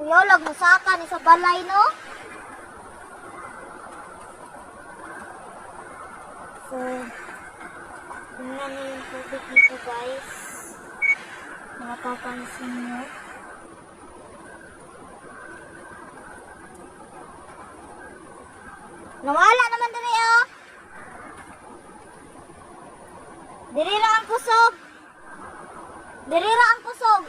Kuya, lag musaka ni sa balay, no? So, tingnan niyo yung tubig dito, guys. Mapapansin niyo. Nawala naman din oh. Dirira ang kusog. Dirira ang kusog.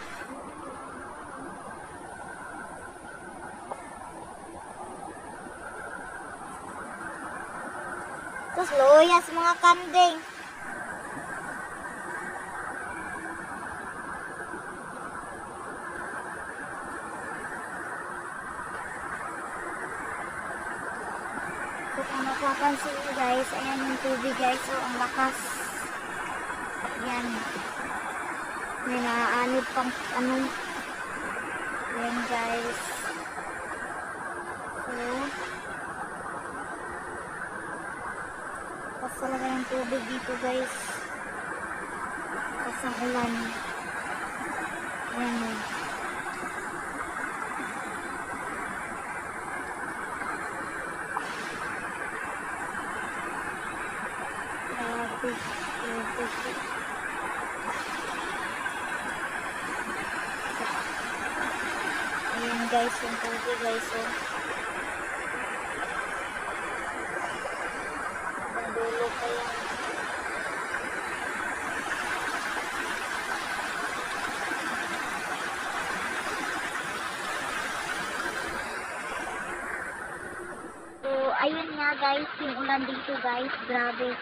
Terus loyas mga kanding. So kung napapansin nyo guys, ayan yung tubig guys. So ang lakas. Yan. May naaanod pang anong. Yan guys. So lakas talaga yung tubig dito guys. Lakas ang ulan. Ayan o. Ayan guys, yung tubig guys oh. Ang dulo pa yan. So ayun nga guys, yung ulan dito guys, grabe.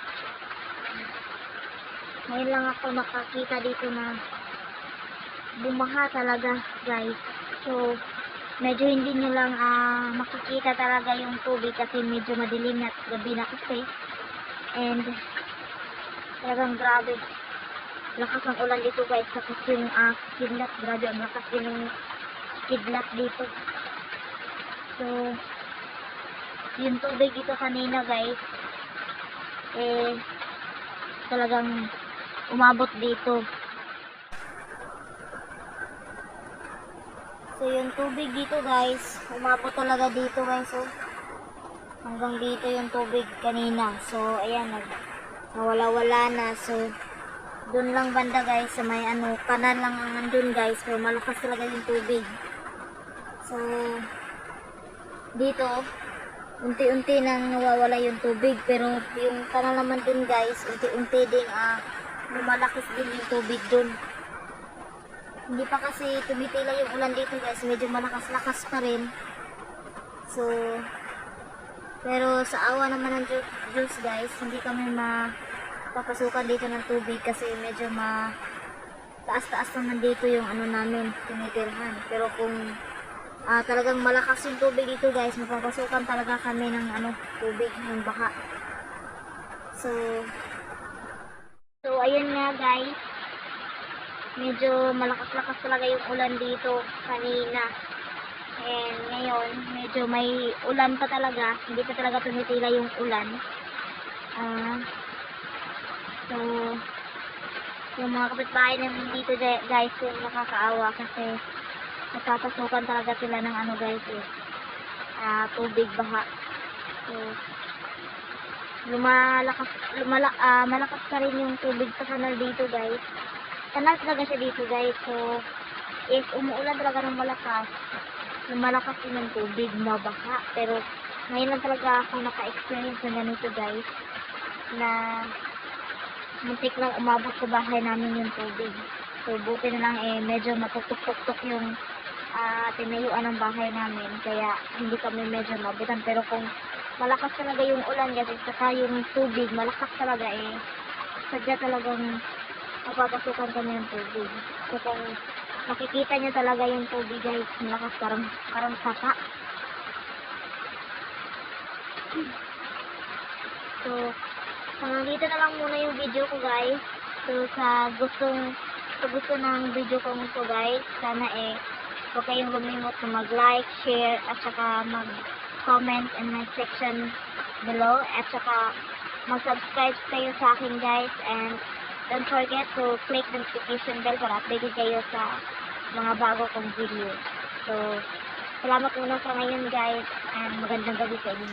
Ngayon lang ako nakakita dito na bumaha talaga guys. So medyo hindi nyo lang makikita talaga yung tubig kasi medyo madilim at gabi na kasi. And talagang grabe. Lakas ng ulan dito guys. Tapos yung kidlat, grabe ang lakas din yung kidlat dito. So yung tubig dito kanina guys talagang umabot dito. So yung tubig dito guys, umabot talaga dito guys oh. Hanggang dito yung tubig kanina. So ayan, nawala-wala na. So doon lang banda guys, sa may kanan lang ang nandun guys. So malakas talaga yung tubig. So dito unti-unti nang nawawala yung tubig, pero yung kanal naman dun guys, unti-unti ding lumalakis din yung tubig dun. Hindi pa kasi tumitila yung ulan dito guys, medyo malakas-lakas pa rin. So pero sa awa naman ng Diyos guys, hindi kami mapapasukan dito ng tubig kasi medyo taas-taas naman dito yung namin tinitirhan. Pero kung talagang malakas yung tubig dito guys, mapapasukan talaga kami ng tubig, ng baha. So ayun nga guys, medyo malakas-lakas talaga yung ulan dito kanina. And ngayon, medyo may ulan pa talaga, hindi pa talaga tumitila yung ulan. So yung mga kapitbahay namin dito guys, yung nakakaawa kasi napapasukan talaga sila ng guys tubig, baha. So malakas pa rin yung tubig sa kanal dito guys. Kanal talaga siya dito guys. So if umuulan talaga ng malakas, lumalakas din yung tubig, mabaha. Pero ngayon lang talaga ako naka-experience na ganito guys, na muntik lang umabot sa bahay namin yung tubig. So buti na lang medyo matutok-tok yung tinayuan ng bahay namin, kaya hindi kami medyo mabutan. Pero kung malakas talaga yung ulan guys, at saka yung tubig malakas talaga, sadya talagang mapapasukan kami ng tubig. So kung makikita nyo talaga yung tubig guys, malakas, parang sapa. So hanggang dito na lang muna yung video ko guys. So sa gusto ng video ko ito guys, sana huwag kayong lumimot na mag-like, share, at saka mag-comment in my section below, at saka mag-subscribe kayo sa akin guys, and don't forget to click the notification bell para updated kayo sa mga bago kong video. So Salamat muna sa ngayon guys. And magandang gabi sa inyo.